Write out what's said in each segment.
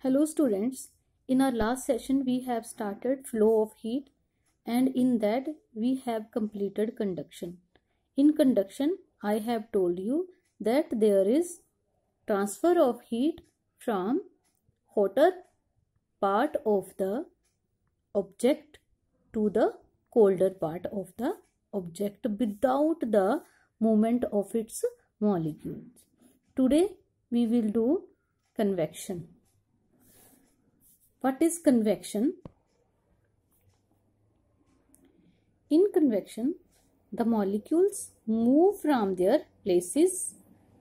Hello students, in our last session we have started flow of heat and in that we have completed conduction. In conduction I have told you that there is transfer of heat from hotter part of the object to the colder part of the object without the movement of its molecules. Today we will do convection. What is convection? In convection, the molecules move from their places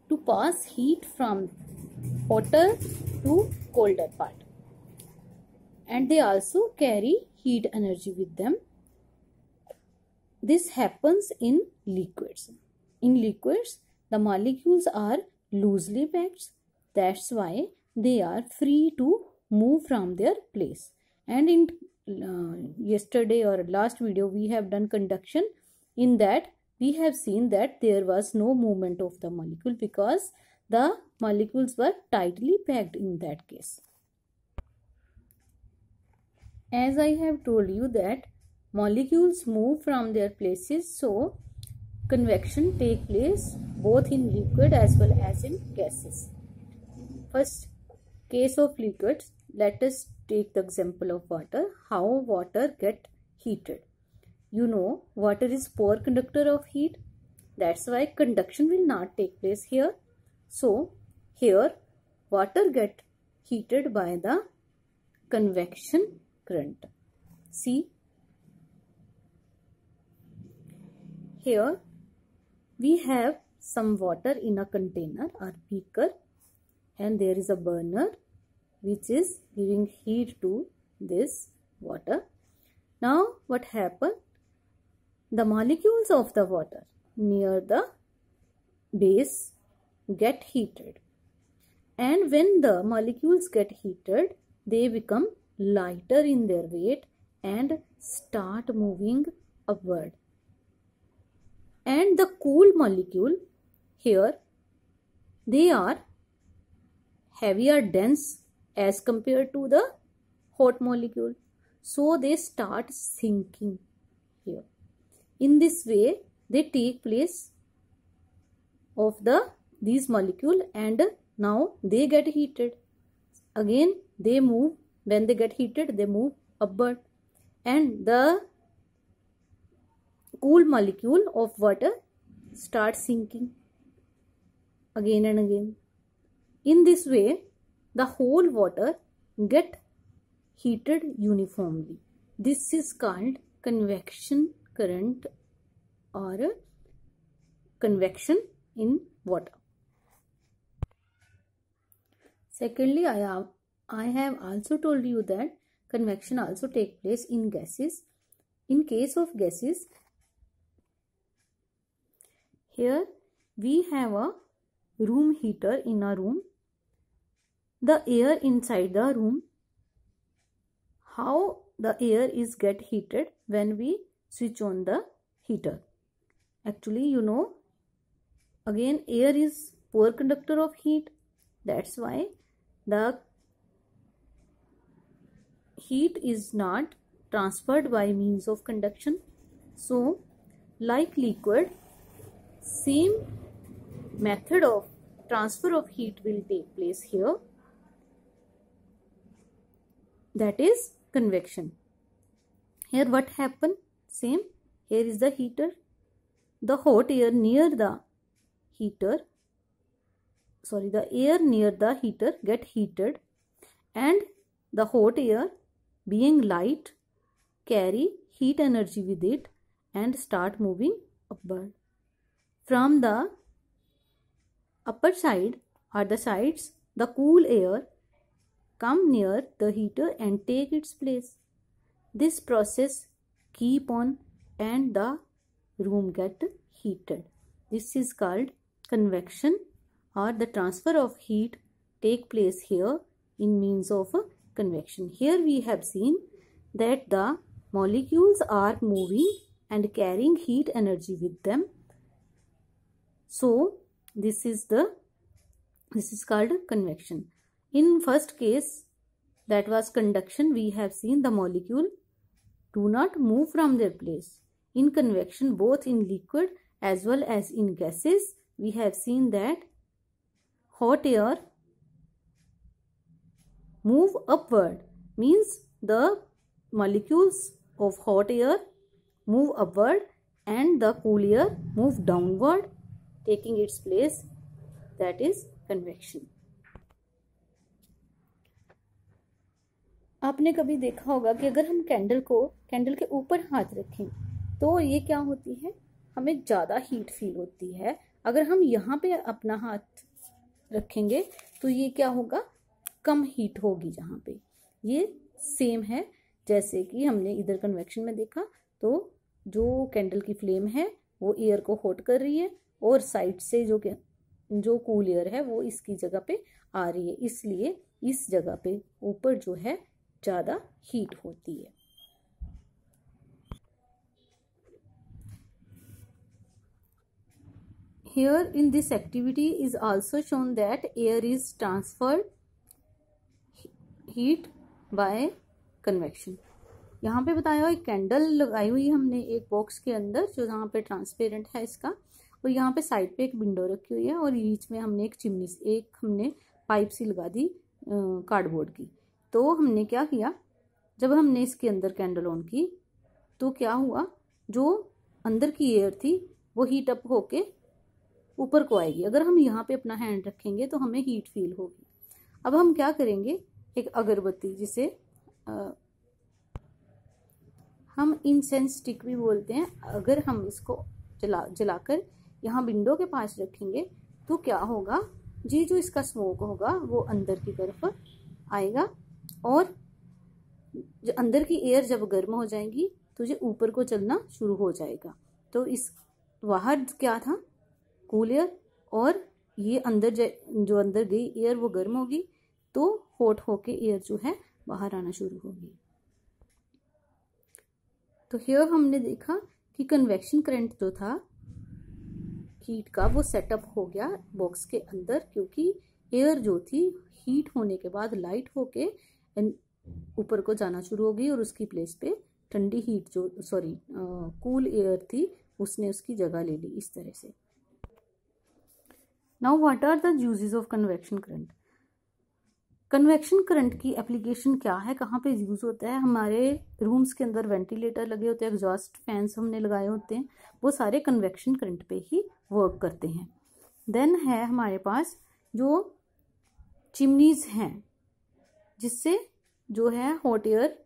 to pass heat from hotter to colder part. And they also carry heat energy with them. This happens in liquids. In liquids, the molecules are loosely packed. That's why they are free to move from their place. And in yesterday or last video we have done conduction. In that we have seen that there was no movement of the molecule because the molecules were tightly packed in that case. As I have told you that molecules move from their places, so convection takes place both in liquid as well as in gases. First case of liquids, let us take the example of water. How water get heated? You know, water is poor conductor of heat. That's why conduction will not take place here. So here water get heated by the convection current. See, here we have some water in a container or beaker, and there is a burner which is giving heat to this water. Now what happened? The molecules of the water near the base get heated, and when the molecules get heated, they become lighter in their weight and start moving upward. And the cool molecule here, they are heavier, dense as compared to the hot molecule, so they start sinking here. In this way they take place of these molecule, and now they get heated. Again they move. When they get heated, they move upward, and the cool molecule of water starts sinking again and again. In this way the whole water get heated uniformly. This is called convection current or convection in water. Secondly, I have also told you that convection also takes place in gases. In case of gases, here we have a room heater in a room. The air inside the room, how the air is get heated when we switch on the heater? Actually, you know, again air is poor conductor of heat. That's why the heat is not transferred by means of conduction. So like liquid, same method of transfer of heat will take place here. That is convection. Here what happened? Same. Here is the heater. The hot air near the heater, the air near the heater get heated, and the hot air being light carry heat energy with it and start moving upward. From the upper side or the sides, the cool air come near the heater and take its place. This process keep on and the room get heated. This is called convection, or the transfer of heat take place here in means of convection. Here we have seen that the molecules are moving and carrying heat energy with them. So this is called convection. In first case, that was conduction, we have seen the molecule do not move from their place. In convection, both in liquid as well as in gases, we have seen that hot air move upward, means the molecules of hot air move upward and the cool air move downward, taking its place. That is convection. आपने कभी देखा होगा कि अगर हम candle के ऊपर हाथ रखें तो ये क्या होती है, हमें ज़्यादा हीट फील होती है. अगर हम यहाँ पे अपना हाथ रखेंगे तो ये क्या होगा, कम हीट होगी जहाँ पे. ये सेम है जैसे कि हमने इधर कन्वेक्शन में देखा, तो जो कैंडल की फ्लेम है वो एयर को हॉट कर रही है और साइड से जो कूल एयर है वो इसकी जगह पे आ रही है, इसलिए इस जगह पे ऊपर जो है ज़्यादा हीट होती है. Here in this activity is also shown that air is transferred heat by convection. यहाँ पे बताया हुआ एक कैंडल लगाई हुई है हमने एक बॉक्स के अंदर जो यहाँ पे ट्रांसपेरेंट है इसका, और यहाँ पे साइड पे एक विंडो रखी हुई है और बीच में हमने एक चिमनी हमने पाइप सी लगा दी कार्डबोर्ड की. तो हमने क्या किया, जब हमने इसके अंदर कैंडल ऑन की तो क्या हुआ, जो अंदर की एयर थी वो हीट अप होके ऊपर को आएगी. अगर हम यहाँ पे अपना हैंड रखेंगे तो हमें हीट फील होगी. अब हम क्या करेंगे, एक अगरबत्ती जिसे हम इंसेंस स्टिक भी बोलते हैं, अगर हम इसको जलाकर यहाँ विंडो के पास रखेंगे तो क्या होगा, जी जो इसका स्मोक होगा वो अंदर की तरफ आएगा और जो अंदर की एयर जब गर्म हो जाएगी तो ये ऊपर को चलना शुरू हो जाएगा. तो इस बाहर क्या था, कूल एयर, और ये अंदर जो अंदर गई एयर वो गर्म होगी तो हॉट होके एयर जो है बाहर आना शुरू होगी. तो हियर हमने देखा कि कन्वेक्शन करंट जो था हीट का वो सेटअप हो गया बॉक्स के अंदर, क्योंकि एयर जो थी हीट होने के बाद लाइट होके ऊपर को जाना शुरू हो गई और उसकी प्लेस पे ठंडी हीट कूल एयर थी उसने उसकी जगह ले ली इस तरह से. Now what are the usages of convection current. Convection current की एप्लीकेशन क्या है, कहाँ पे यूज होता है. हमारे रूम्स के अंदर वेंटिलेटर लगे होते हैं, एग्जॉस्ट फैंस हमने लगाए होते हैं, वो सारे कन्वेक्शन करंट पे ही वर्क करते हैं. देन है हमारे पास जो चिमनीज हैं जिससे जो है हॉट एयर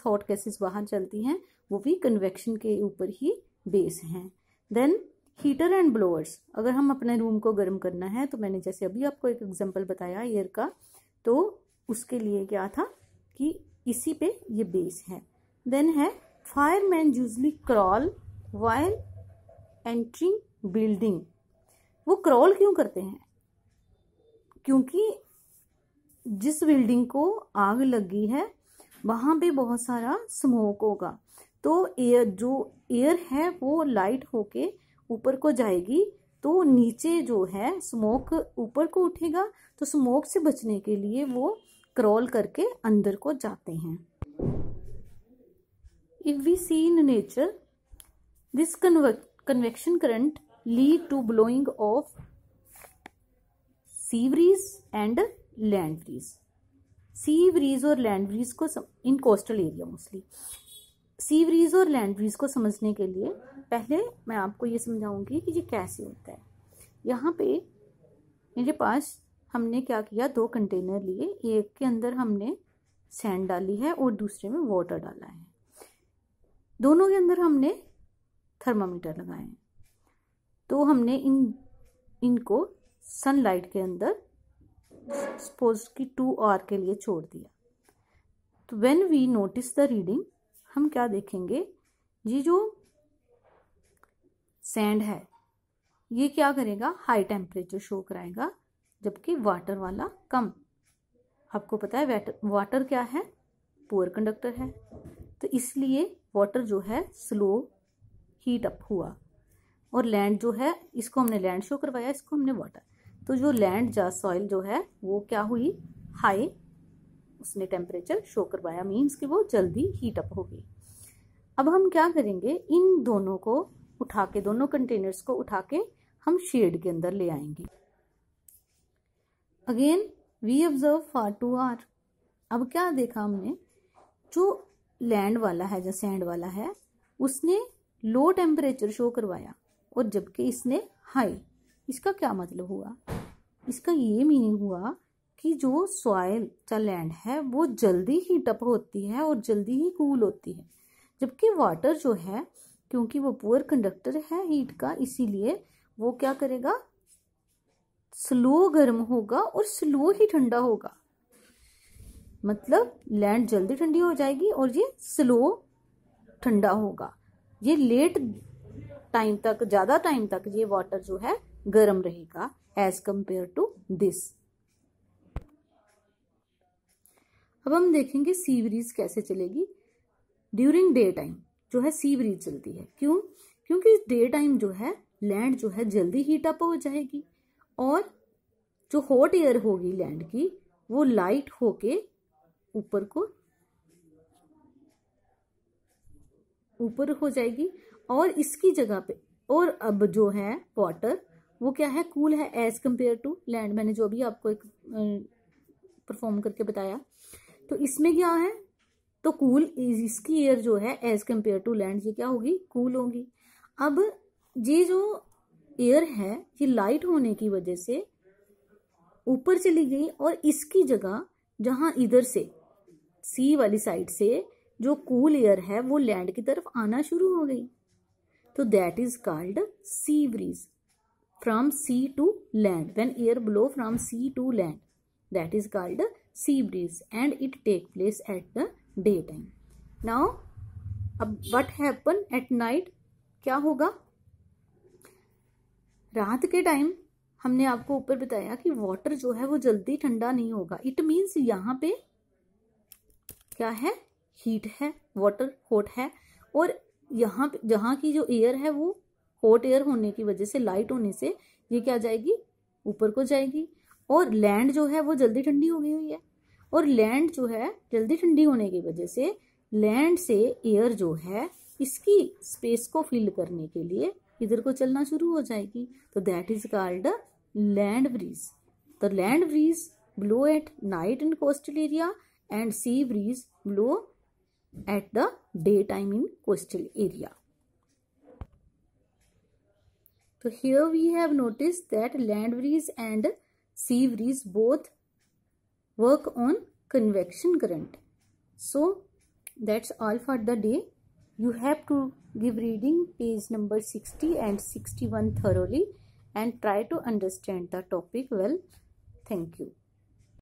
हॉट गैसेस बाहर चलती हैं, वो भी कन्वेक्शन के ऊपर ही बेस हैं. देन हीटर एंड ब्लोअर्स, अगर हम अपने रूम को गर्म करना है तो मैंने जैसे अभी आपको एक एग्जांपल बताया एयर का, तो उसके लिए क्या था कि इसी पे ये बेस है. देन है fireman usually crawl while entering building. वो क्रॉल क्यों करते हैं, क्योंकि जिस बिल्डिंग को आग लगी है वहां पे बहुत सारा स्मोक होगा, तो एयर है वो लाइट होके ऊपर को जाएगी, तो नीचे जो है स्मोक ऊपर को उठेगा, तो स्मोक से बचने के लिए वो क्रॉल करके अंदर को जाते हैं. If we see in nature this convection current lead to blowing of sea breeze and land breeze. Sea breeze और लैंड ब्रीज को in coastal area mostly, sea breeze और लैंड ब्रीज को समझने के लिए पहले मैं आपको ये समझाऊंगी कि ये कैसे होता है. यहाँ पे मेरे पास हमने क्या किया, 2 कंटेनर लिए, एक के अंदर हमने सैंड डाली है और दूसरे में वाटर डाला है. दोनों के अंदर हमने थर्मामीटर लगाए हैं. तो हमने इनको सनलाइट के अंदर सपोज की 2 आवर के लिए छोड़ दिया. तो when we notice the reading, हम क्या देखेंगे, ये जो सैंड है ये क्या करेगा, हाई टेम्परेचर शो कराएगा, जबकि वाटर वाला कम. आपको पता है वाटर क्या है, पुअर कंडक्टर है, तो इसलिए वाटर जो है स्लो हीट अप हुआ, और लैंड जो है इसको हमने लैंड शो करवाया, इसको हमने वाटर. तो जो लैंड सॉइल जो है वो क्या हुई, हाई उसने टेम्परेचर शो करवाया, मीन्स कि वो जल्दी हीट अप होगी। अब हम क्या करेंगे, इन दोनों को उठा के, दोनों कंटेनर्स को उठा के हम शेड के अंदर ले आएंगे। Again we observe for 2 hour. अब क्या देखा हमने, जो लैंड वाला है, जो सैंड वाला है, उसने लो टेम्परेचर शो करवाया और जबकि इसने हाई। इसका क्या मतलब हुआ, इसका ये मीनिंग हुआ कि जो सॉइल या लैंड है वो जल्दी हीट अप होती है और जल्दी ही कूल होती है, जबकि वाटर जो है, क्योंकि वो पुअर कंडक्टर है हीट का, इसीलिए वो क्या करेगा, स्लो गर्म होगा और स्लो ही ठंडा होगा। मतलब लैंड जल्दी ठंडी हो जाएगी और ये स्लो ठंडा होगा। ये लेट टाइम तक, ज्यादा टाइम तक ये वाटर जो है गर्म रहेगा एज कंपेयर टू दिस। अब हम देखेंगे सी ब्रीज कैसे चलेगी। ड्यूरिंग डे टाइम जो है सी ब्रीज चलती है। क्यों? क्योंकि डे टाइम जो है लैंड जो है जल्दी हीट अप हो जाएगी और जो हॉट एयर होगी लैंड की वो लाइट होके ऊपर हो जाएगी और इसकी जगह पे, और अब जो है वाटर वो क्या है, कूल है एज कंपेयर टू लैंड। मैंने जो भी आपको एक परफॉर्म करके बताया, तो इसमें क्या है, तो कूल, इसकी एयर जो है एज कंपेयर टू लैंड ये क्या होगी, कूल होगी। अब ये जो एयर है ये लाइट होने की वजह से ऊपर चली गई और इसकी जगह जहां इधर से सी वाली साइड से जो कूल एयर है वो लैंड की तरफ आना शुरू हो गई, तो that is called sea breeze from sea to land. When air blow from sea to land, that is called sea breeze and it take place at the day time. Now अब what happen at night, क्या होगा, रात के time हमने आपको ऊपर बताया कि वाटर जो है वो जल्दी ठंडा नहीं होगा। इट मीन्स यहाँ पे क्या है, हीट है, वाटर हॉट है, और यहाँ पे जहाँ की जो एयर है वो हॉट एयर होने की वजह से, लाइट होने से ये क्या जाएगी, ऊपर को जाएगी। और लैंड जो है वो जल्दी ठंडी हो गई हुई है, और लैंड जो है जल्दी ठंडी होने की वजह से लैंड से एयर जो है इसकी स्पेस को फिल करने के लिए इधर को चलना शुरू हो जाएगी, तो that is called land breeze. The land breeze blow at night in coastal area and sea breeze blow at the daytime in coastal area. So here we have noticed that land breeze and sea breeze both work on convection current. So that's all for the day. You have to give reading page number 60 and 61 thoroughly and try to understand the topic well. Thank you.